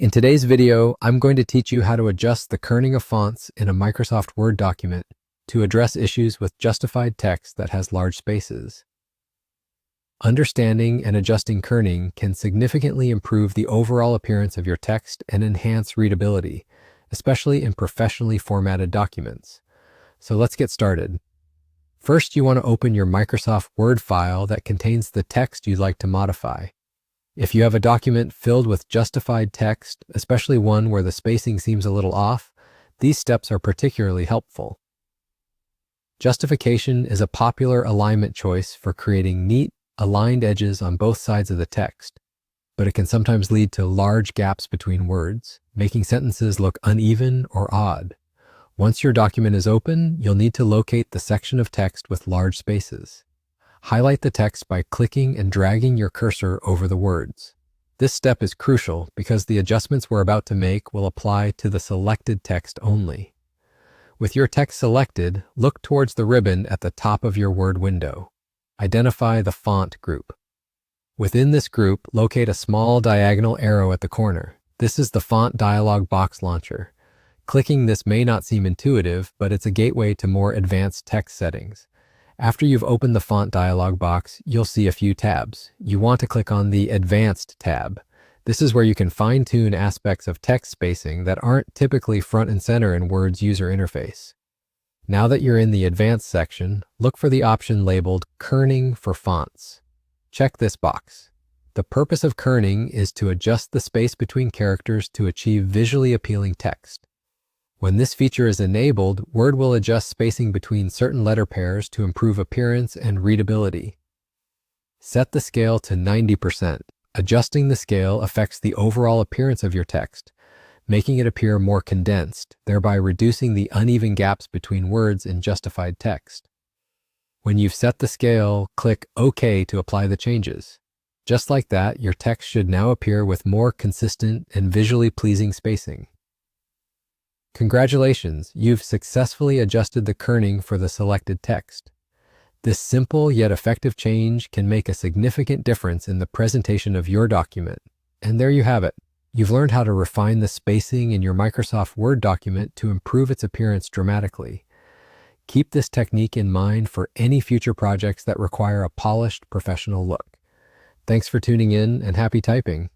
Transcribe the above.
In today's video, I'm going to teach you how to adjust the kerning of fonts in a Microsoft Word document to address issues with justified text that has large spaces. Understanding and adjusting kerning can significantly improve the overall appearance of your text and enhance readability, especially in professionally formatted documents. So let's get started. First, you want to open your Microsoft Word file that contains the text you'd like to modify. If you have a document filled with justified text, especially one where the spacing seems a little off, these steps are particularly helpful. Justification is a popular alignment choice for creating neat, aligned edges on both sides of the text, but it can sometimes lead to large gaps between words, making sentences look uneven or odd. Once your document is open, you'll need to locate the section of text with large spaces. Highlight the text by clicking and dragging your cursor over the words. This step is crucial because the adjustments we're about to make will apply to the selected text only. With your text selected, look towards the ribbon at the top of your Word window. Identify the font group. Within this group, locate a small diagonal arrow at the corner. This is the font dialog box launcher. Clicking this may not seem intuitive, but it's a gateway to more advanced text settings. After you've opened the font dialog box, you'll see a few tabs. You want to click on the Advanced tab. This is where you can fine-tune aspects of text spacing that aren't typically front and center in Word's user interface. Now that you're in the Advanced section, look for the option labeled Kerning for Fonts. Check this box. The purpose of kerning is to adjust the space between characters to achieve visually appealing text. When this feature is enabled, Word will adjust spacing between certain letter pairs to improve appearance and readability. Set the scale to 90%. Adjusting the scale affects the overall appearance of your text, making it appear more condensed, thereby reducing the uneven gaps between words in justified text. When you've set the scale, click OK to apply the changes. Just like that, your text should now appear with more consistent and visually pleasing spacing. Congratulations, you've successfully adjusted the kerning for the selected text. This simple yet effective change can make a significant difference in the presentation of your document. And there you have it. You've learned how to refine the spacing in your Microsoft Word document to improve its appearance dramatically. Keep this technique in mind for any future projects that require a polished, professional look. Thanks for tuning in and happy typing.